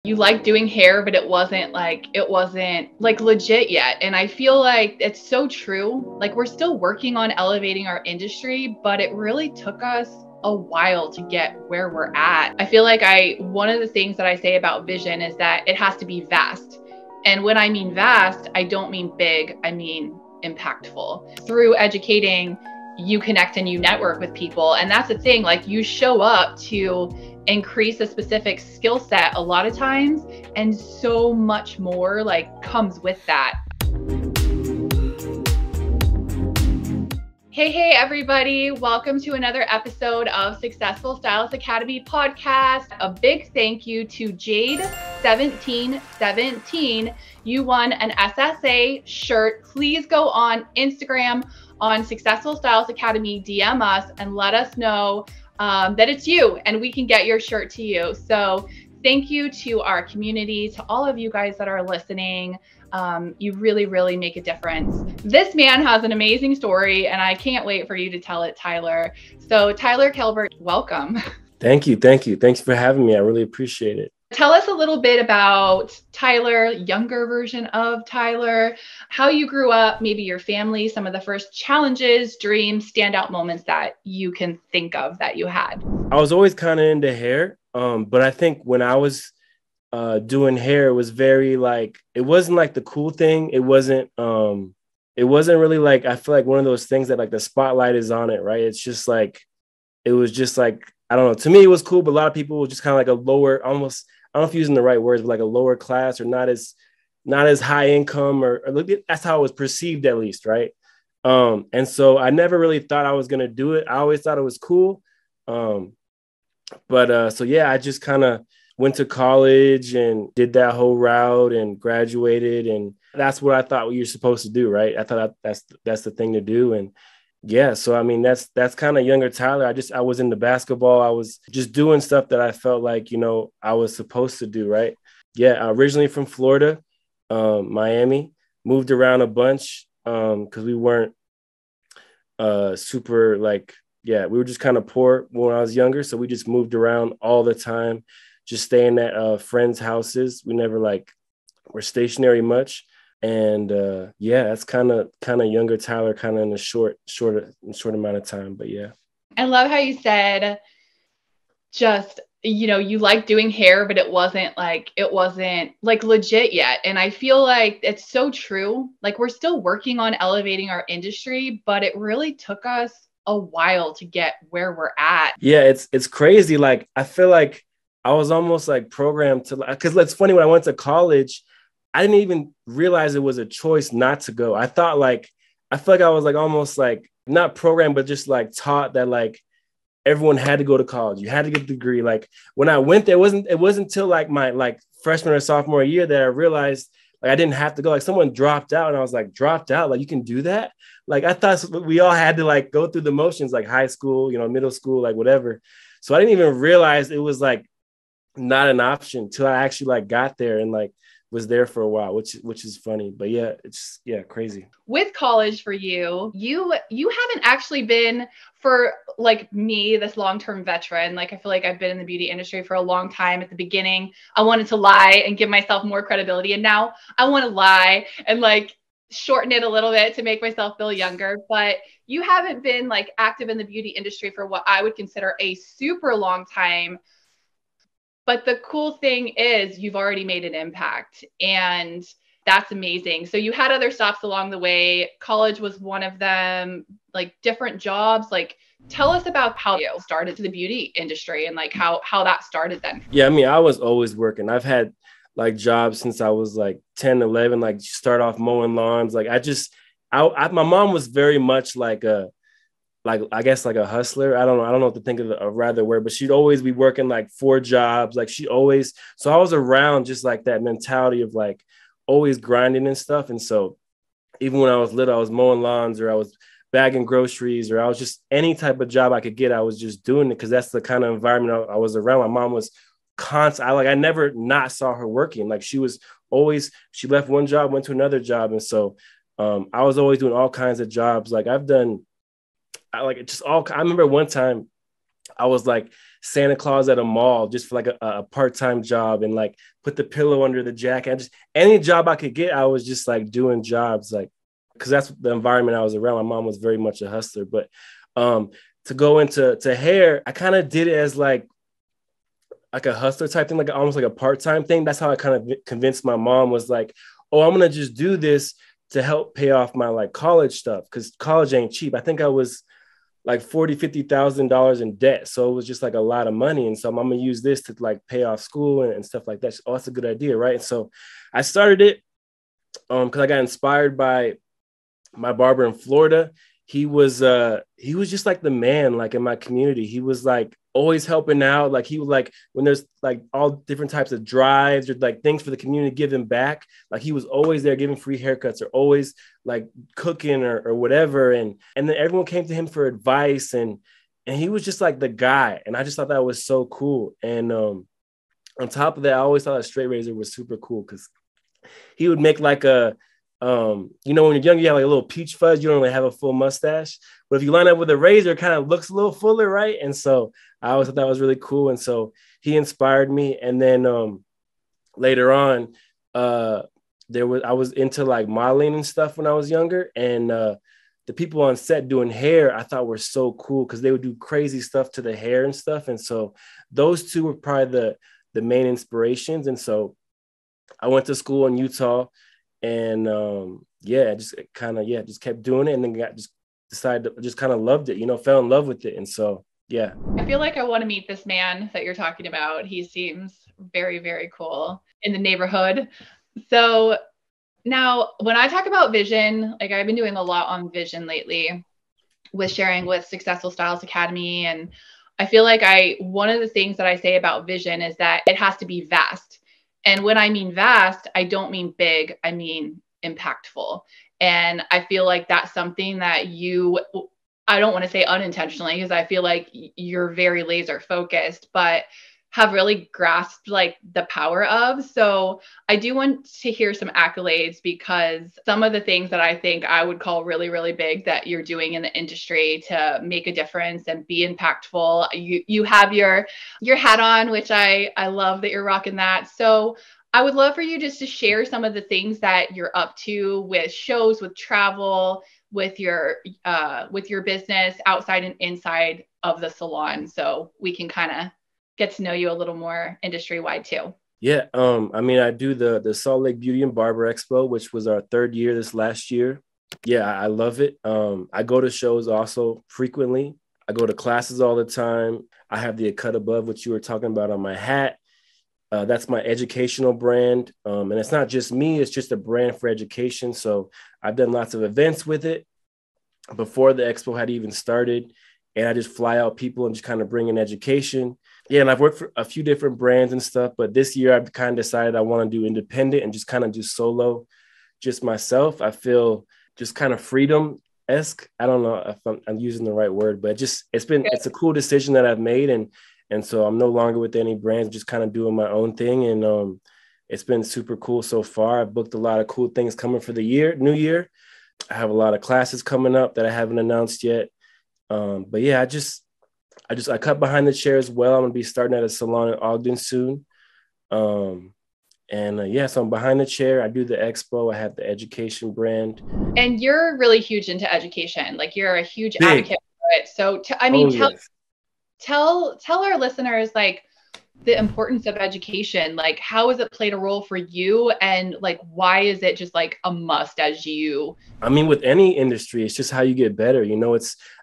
You liked doing hair, but it wasn't like legit yet. And I feel like it's so true. Like we're still working on elevating our industry, but it really took us a while to get where we're at. I feel like one of the things that I say about vision is that it has to be vast. And when I mean vast, I don't mean big, I mean impactful. Through educating, you connect and you network with people. And that's the thing, like you show up to increase a specific skill set a lot of times, and so much more like comes with that. Hey everybody, welcome to another episode of Successful Stylist Academy podcast. A big thank you to Jade1717. You won an SSA shirt. Please go on Instagram on Successful Stylist Academy, DM us and let us know that it's you and we can get your shirt to you. So thank you to our community, to all of you guys that are listening. You really make a difference. This man has an amazing story and I can't wait for you to tell it, Tyler. So Tyler Kelbert, welcome. Thank you. Thanks for having me. I really appreciate it. Tell us a little bit about Tyler, younger version of Tyler, how you grew up, maybe your family, some of the first challenges, dreams, standout moments that you can think of that you had. I was always kind of into hair, but I think when I was doing hair, it was very like, it wasn't like the cool thing. It wasn't really like, I feel like one of those things that like the spotlight is on it, right? It's just like, it was just like, I don't know. To me, it was cool, but a lot of people were just kind of like a lower, almost, I don't know if using the right words, but like a lower class or not as high income or that's how it was perceived at least. Right. And so I never really thought I was going to do it. I always thought it was cool. So yeah, I just kind of went to college and did that whole route and graduated. And that's what I thought you're supposed to do. Right. I thought that's the thing to do. And yeah, so I mean, that's kind of younger Tyler. I was into basketball. I was just doing stuff that I felt like, I was supposed to do, right? Yeah, originally from Florida, Miami, moved around a bunch because we weren't super like, yeah, we were just kind of poor when I was younger. So we just moved around all the time, just staying at friends' houses. We never like were stationary much. And yeah, that's kind of younger Tyler, kind of in a short amount of time. But yeah, I love how you said just, you like doing hair, but it wasn't like legit yet. And I feel like it's so true. Like we're still working on elevating our industry, but it really took us a while to get where we're at. Yeah, it's crazy. Like I feel like I was almost like programmed to, because it's funny, when I went to college, I didn't even realize it was a choice not to go. I feel like I was like almost like not programmed, but just like taught that like everyone had to go to college. You had to get a degree. Like when I went there, it wasn't until like my like freshman or sophomore year that I realized like I didn't have to go. Like someone dropped out and I was like, dropped out? Like you can do that? Like I thought we all had to like go through the motions, like high school, middle school, like whatever. So I didn't even realize it was like not an option till I actually like got there and like was there for a while, which is funny. But yeah, it's crazy. With college for you haven't actually been, for like me, this long-term veteran. Like I feel like I've been in the beauty industry for a long time. At the beginning, I wanted to lie and give myself more credibility. And now I want to lie and like shorten it a little bit to make myself feel younger. But you haven't been like active in the beauty industry for what I would consider a super long time. But the cool thing is you've already made an impact, and that's amazing. So you had other stops along the way. College was one of them, like different jobs. Like tell us about how you started to the beauty industry and like how that started then. Yeah, I mean, I was always working. I've had like jobs since I was like 10, 11, like start off mowing lawns. Like my mom was very much like I guess like a hustler. I don't know what to think of a rather word, but she'd always be working like 4 jobs. Like so I was around just like that mentality of like always grinding and stuff. And so even when I was little, I was mowing lawns or I was bagging groceries or I was just any type of job I could get. I was just doing it because that's the kind of environment I was around. My mom was constant. I never not saw her working. Like she left one job, went to another job. And so I was always doing all kinds of jobs. Like I remember one time I was like Santa Claus at a mall just for like a part-time job, and like put the pillow under the jacket. Just any job I could get, I was just like doing jobs, like, because that's the environment I was around. My mom was very much a hustler. But to go into hair, I kind of did it as like a hustler type thing, like almost like a part-time thing. That's how I kind of convinced my mom, was like, oh, I'm gonna just do this to help pay off my like college stuff, because college ain't cheap. I think I was like $40,000-$50,000 in debt, so it was just like a lot of money. And so I'm gonna use this to like pay off school and stuff like that. Oh, that's a good idea, right? And so I started it because I got inspired by my barber in Florida. He was just like the man, like in my community. He was like always helping out. Like he was like, when there's like all different types of drives or like things for the community, giving back, like he was always there giving free haircuts or always like cooking or whatever. And then everyone came to him for advice, and he was just like the guy. And I just thought that was so cool. And on top of that, I always thought a straight razor was super cool, because he would make like a, you know, when you're younger, you have like a little peach fuzz, you don't really have a full mustache. But if you line up with a razor, it kind of looks a little fuller, right? And so I always thought that was really cool. And so he inspired me. And then later on, I was into like modeling and stuff when I was younger. And the people on set doing hair, I thought were so cool, because they would do crazy stuff to the hair and stuff. And so those two were probably the main inspirations. And so I went to school in Utah, and just kept doing it, and then decided to just kind of loved it, you know, fell in love with it. And so, yeah. I feel like I want to meet this man that you're talking about. He seems very, very cool in the neighborhood. So now when I talk about vision, like I've been doing a lot on vision lately with sharing with Successful Styles Academy. And I feel like one of the things that I say about vision is that it has to be vast. And when I mean vast, I don't mean big, I mean impactful. And I feel like that's something that I don't want to say unintentionally, because I feel like you're very laser focused, but have really grasped like the power of. So I do want to hear some accolades, because some of the things that I think I would call really, really big that you're doing in the industry to make a difference and be impactful. You have your hat on, which I love that you're rocking that. So I would love for you just to share some of the things that you're up to with shows, with travel, with your business outside and inside of the salon, so we can kind of get to know you a little more industry-wide too. Yeah. I mean, I do the Salt Lake Beauty and Barber Expo, which was our third year this last year. Yeah, I love it. I go to shows also frequently. I go to classes all the time. I have the Cut Above, which you were talking about, on my hat. That's my educational brand. And it's not just me, it's just a brand for education. So I've done lots of events with it before the expo had even started. And I just fly out people and just kind of bring in education. Yeah, and I've worked for a few different brands and stuff, but this year I've kind of decided I want to do independent and just kind of do solo, just myself. I feel just kind of freedom-esque. I don't know if I'm using the right word, but it's a cool decision that I've made. And so I'm no longer with any brands, just kind of doing my own thing. And it's been super cool so far. I've booked a lot of cool things coming for the new year. I have a lot of classes coming up that I haven't announced yet. But yeah, I cut behind the chair as well. I'm going to be starting at a salon in Ogden soon. So I'm behind the chair. I do the expo. I have the education brand. And you're really huge into education. Like you're a huge advocate for it. So, tell our listeners like the importance of education. Like, how has it played a role for you? And like, why is it just like a must as you? I mean, with any industry, it's just how you get better. You know,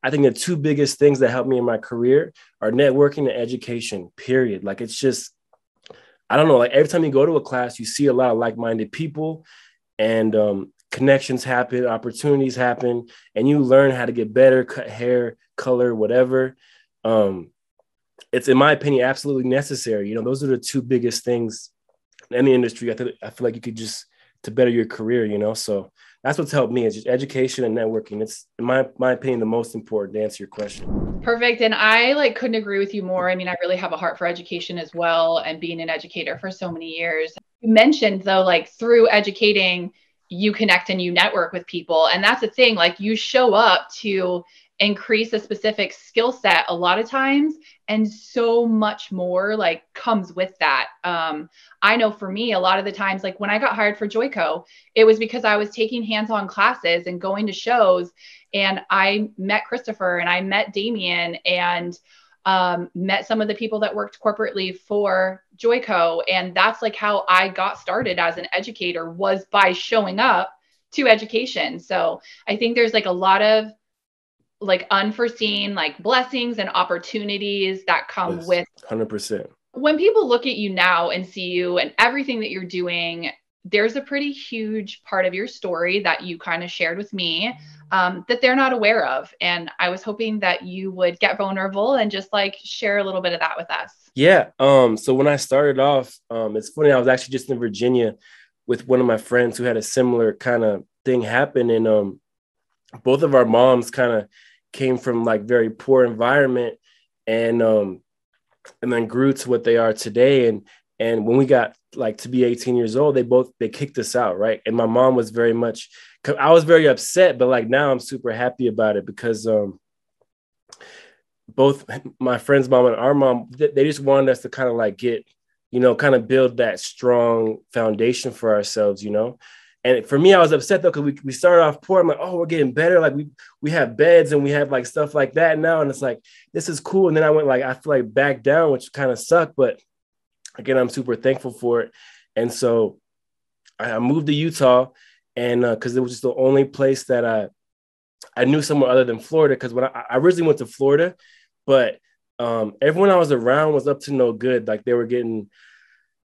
I think the two biggest things that helped me in my career are networking and education, period. Like, it's just, I don't know, like every time you go to a class, you see a lot of like-minded people, and connections happen, opportunities happen, and you learn how to get better, cut hair, color, whatever. It's, in my opinion, absolutely necessary. You know, those are the two biggest things in any industry. I feel like you could just, to better your career, you know? So that's what's helped me, is just education and networking. It's, in my opinion, the most important, to answer your question. Perfect. And I like couldn't agree with you more. I mean, I really have a heart for education as well, and being an educator for so many years. You mentioned though, like through educating, you connect and you network with people. And that's the thing, like you show up to increase a specific skill set a lot of times, and so much more like comes with that. I know for me, a lot of the times, like when I got hired for Joico, it was because I was taking hands-on classes and going to shows, and I met Christopher and I met Damien and met some of the people that worked corporately for Joico. And that's like how I got started as an educator, was by showing up to education. So I think there's like a lot of like unforeseen like blessings and opportunities that come with 100%. When people look at you now and see you and everything that you're doing, there's a pretty huge part of your story that you kind of shared with me that they're not aware of. And I was hoping that you would get vulnerable and just like share a little bit of that with us. Yeah. So when I started off, it's funny, I was actually just in Virginia with one of my friends who had a similar kind of thing happen. And both of our moms kind of came from like very poor environment and then grew to what they are today. And when we got like to be 18 years old, they kicked us out. Right. And my mom was very much, I was very upset, but like now I'm super happy about it because both my friend's mom and our mom, they just wanted us to kind of like get, kind of build that strong foundation for ourselves, And for me, I was upset though, because we started off poor. I'm like, oh, we're getting better. Like we have beds and we have like stuff like that now. And it's like, this is cool. And then I went like, I feel like back down, which kind of sucked. But again, I'm super thankful for it. And so I moved to Utah, and because it was just the only place that I knew somewhere other than Florida. Because when I originally went to Florida, but everyone I was around was up to no good. Like they were getting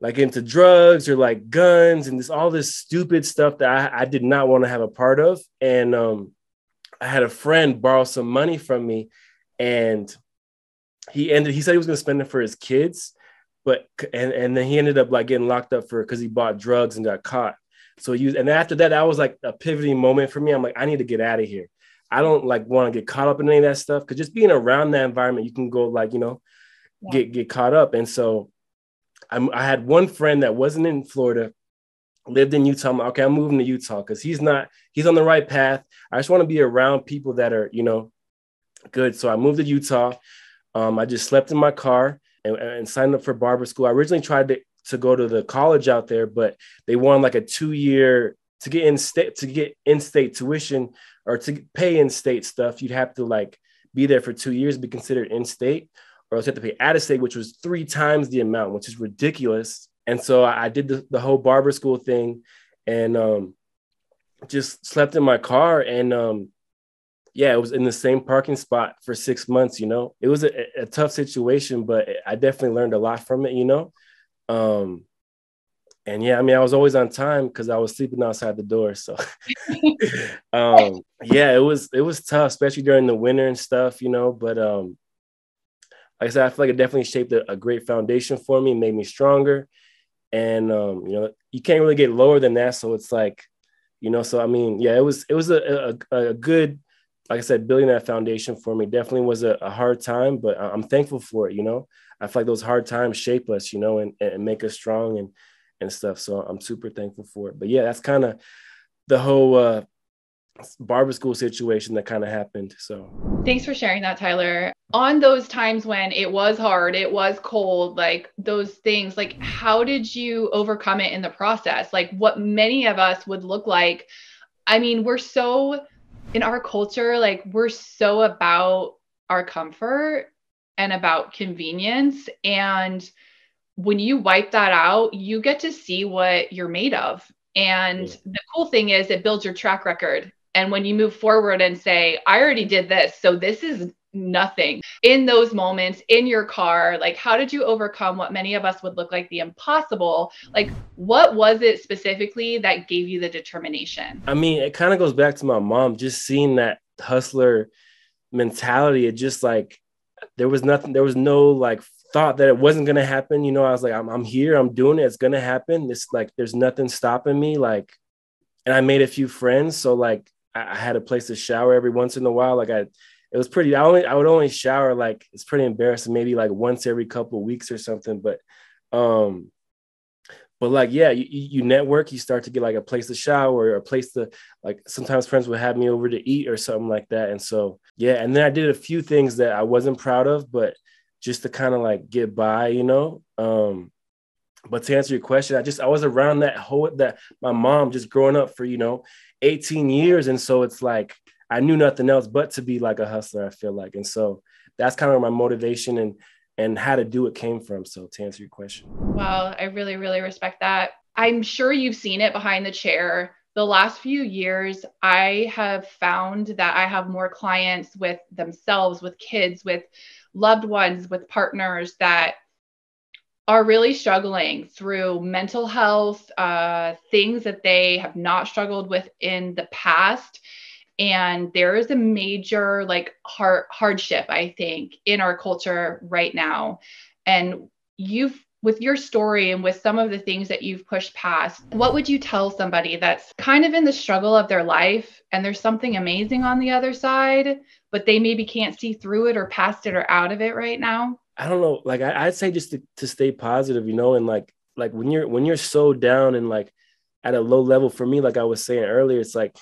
like into drugs or like guns and all this stupid stuff that I did not want to have a part of. And I had a friend borrow some money from me, and he said he was going to spend it for his kids, but and then he ended up like getting locked up because he bought drugs and got caught. So and after that was like a pivoting moment for me. I'm like, I need to get out of here. I don't like want to get caught up in any of that stuff, because just being around that environment, you can go like, get caught up. And so I had one friend that wasn't in Florida, lived in Utah. I'm like, okay, I'm moving to Utah because he's on the right path. I just want to be around people that are, good. So I moved to Utah. I just slept in my car and signed up for barber school. I originally tried to go to the college out there, but they wanted like a 2-year to get in-state tuition, or to pay in-state stuff. You'd have to like be there for 2 years, be considered in-state, or else you have to pay out-of-state, which was 3 times the amount, which is ridiculous. And so I did the whole barber school thing, and just slept in my car. And it was in the same parking spot for 6 months. It was a tough situation, but I definitely learned a lot from it. And yeah, I mean, I was always on time because I was sleeping outside the door. So it was tough, especially during the winter and stuff, but like I said, I feel like it definitely shaped a great foundation for me, made me stronger. And you can't really get lower than that. So it's like, so I mean, yeah, it was a good, like I said, building that foundation for me. Definitely was a hard time, but I'm thankful for it. I feel like those hard times shape us, and make us strong and stuff. So I'm super thankful for it. But yeah, that's kind of the whole barber school situation that kind of happened. So thanks for sharing that, Tyler. On those times when it was hard, it was cold, like those things, like how did you overcome it in the process? Like what many of us would look like. I mean, we're so in our culture, like we're so about our comfort and about convenience. And when you wipe that out, you get to see what you're made of. And the cool thing is it builds your track record. And when you move forward and say, I already did this, so this is nothing. In those moments in your car, like how did you overcome what many of us would look like the impossible? Like what was it specifically that gave you the determination? I mean, it kind of goes back to my mom, just seeing that hustler mentality. It just like, there was no like thought that it wasn't going to happen. I was like, I'm here, I'm doing it. It's going to happen. It's like, there's nothing stopping me. Like, and I made a few friends. So like, I had a place to shower every once in a while. Like it was pretty, I would only shower, like, it's pretty embarrassing, maybe like once every couple of weeks or something. But but like, yeah, you network, you start to get like a place to shower or a place to, like, sometimes friends would have me over to eat or something like that. And so, yeah. And then I did a few things that I wasn't proud of, but just to kind of like get by, you know? But to answer your question, I was around that my mom just growing up for, 18 years. And so it's like, I knew nothing else but to be like a hustler, I feel like. And so that's kind of where my motivation and how to do it came from. So to answer your question. Well, I really, really respect that. I'm sure you've seen it behind the chair. The last few years, I have found that I have more clients with themselves, with kids, with loved ones, with partners that are really struggling through mental health, things that they have not struggled with in the past. And there is a major like hardship, I think, in our culture right now. And with your story and with some of the things that you've pushed past, what would you tell somebody that's kind of in the struggle of their life and there's something amazing on the other side, but they maybe can't see through it or past it or out of it right now? I don't know. Like I'd say just to stay positive, and like when you're so down and like at a low level, for me, like I was saying earlier, it's like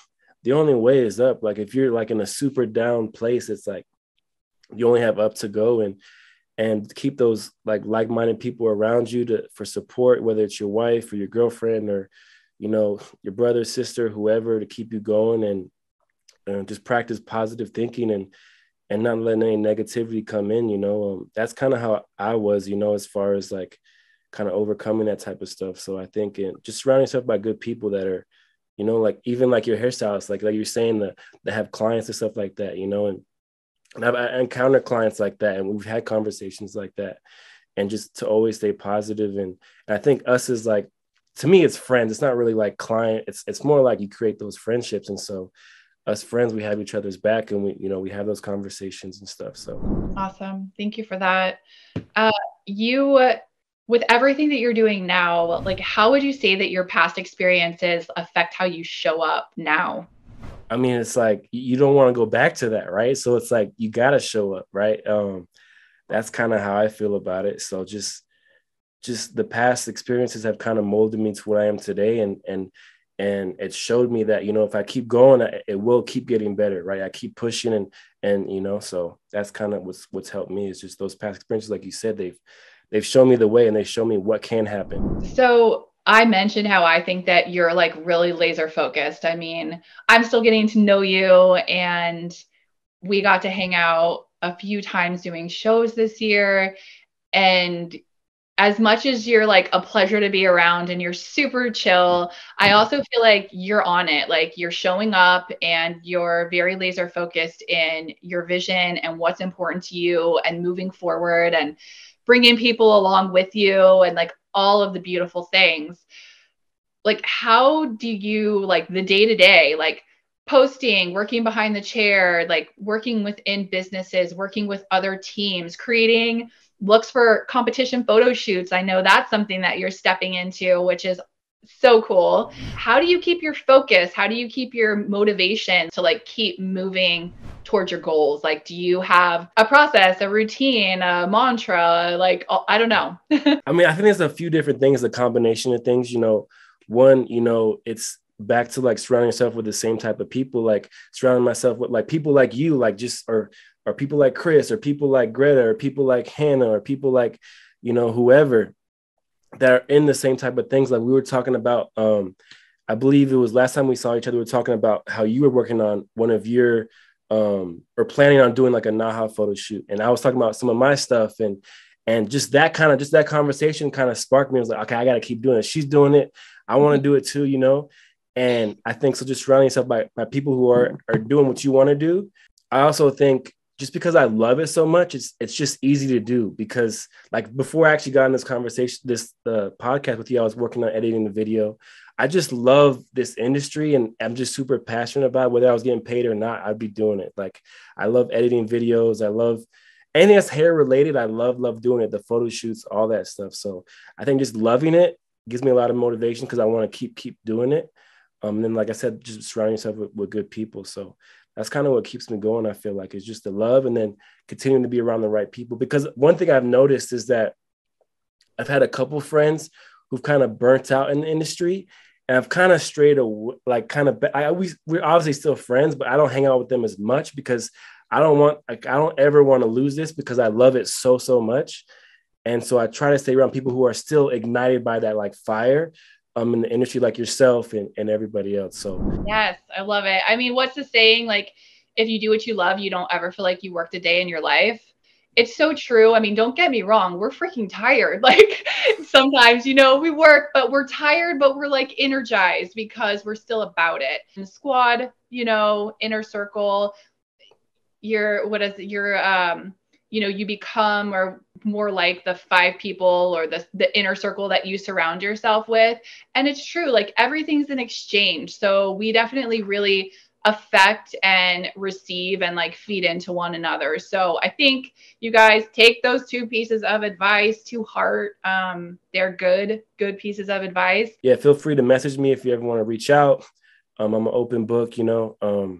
the only way is up. Like if you're like in a super down place, it's like you only have up to go, and keep those like-minded people around you for support, whether it's your wife or your girlfriend or, your brother, sister, whoever, to keep you going, and just practice positive thinking and not letting any negativity come in. That's kind of how I was, as far as like kind of overcoming that type of stuff. So I think just surround yourself by good people that are, like even like your hairstylist, like you're saying, that have clients and stuff like that, and I encountered clients like that, and we've had conversations like that, and just to always stay positive. And I think us is like, to me, it's friends. It's not really like client. It's more like you create those friendships. And so us friends, we have each other's back, and we have those conversations and stuff. So Awesome. Thank you for that. You, with everything that you're doing now, like how would you say that your past experiences affect how you show up now? I mean, it's like you don't want to go back to that, right? So it's like you got to show up, right? That's kind of how I feel about it. So just the past experiences have kind of molded me to what I am today, and it showed me that, if I keep going, it will keep getting better, right? I keep pushing, and so that's kind of what's helped me, is just those past experiences. Like you said, they've shown me the way, and they show me what can happen. So I mentioned how I think that you're like really laser focused. I mean, I'm still getting to know you, and we got to hang out a few times doing shows this year. And as much as you're like a pleasure to be around and you're super chill, I also feel like you're on it. Like you're showing up and you're very laser focused in your vision and what's important to you and moving forward and bringing people along with you and like all of the beautiful things. Like, how do you like the day to day, like posting, working behind the chair, like working within businesses, working with other teams, creating looks for competition photo shoots? I know that's something that you're stepping into, which is so cool. How do you keep your focus? How do you keep your motivation to like keep moving towards your goals? Like, do you have a process, a routine, a mantra? Like, I don't know. I mean, I think there's a few different things, a combination of things. One, it's back to like surrounding yourself with the same type of people, like surrounding myself with like people like you, like just or people like Chris, or people like Greta, or people like Hannah, or people like, whoever, that are in the same type of things. Like we were talking about, I believe it was last time we saw each other, we were talking about how you were working on one of your, or planning on doing like a Naha photo shoot. And I was talking about some of my stuff, and just that conversation kind of sparked me. I was like, okay, I got to keep doing it. She's doing it. I want to do it too, And I think so, just surrounding yourself by people who are doing what you want to do. I also think just because I love it so much, it's just easy to do, because like before I actually got in this conversation, this podcast with you, I was working on editing the video. I just love this industry, and I'm just super passionate about it. Whether I was getting paid or not, I'd be doing it. Like I love editing videos. I love anything that's hair related. I love doing it. The photo shoots, all that stuff. So I think just loving it gives me a lot of motivation, because I want to keep doing it. And then, like I said, just surrounding yourself with good people. So that's kind of what keeps me going. I feel like it's just the love, and then continuing to be around the right people. Because one thing I've noticed is that I've had a couple friends who've kind of burnt out in the industry. And I've kind of strayed away, like we're obviously still friends, but I don't hang out with them as much because I don't ever want to lose this because I love it so, so much. And so I try to stay around people who are still ignited by that like fire in the industry, like yourself and everybody else. So yes, I love it. I mean, what's the saying? Like, if you do what you love, you don't ever feel like you worked a day in your life. It's so true. I mean, don't get me wrong. We're freaking tired. Like sometimes, we work, but we're tired, but we're like energized because we're still about it. In the squad, inner circle, you become or more like the 5 people or the inner circle that you surround yourself with. And it's true, like everything's an exchange. So we definitely really affect and receive and like feed into one another. So I think you guys take those 2 pieces of advice to heart. They're good pieces of advice. Yeah, feel free to message me if you ever want to reach out. I'm an open book, So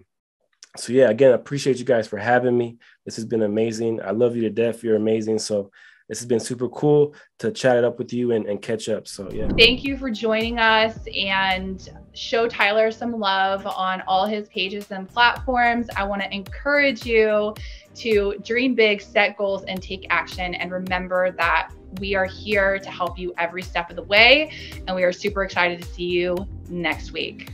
yeah, again, I appreciate you guys for having me. This has been amazing. I love you to death. You're amazing. So this has been super cool to chat it up with you and catch up. So yeah. Thank you for joining us, and show Tyler some love on all his pages and platforms. I want to encourage you to dream big, set goals, and take action. And remember that we are here to help you every step of the way. And we are super excited to see you next week.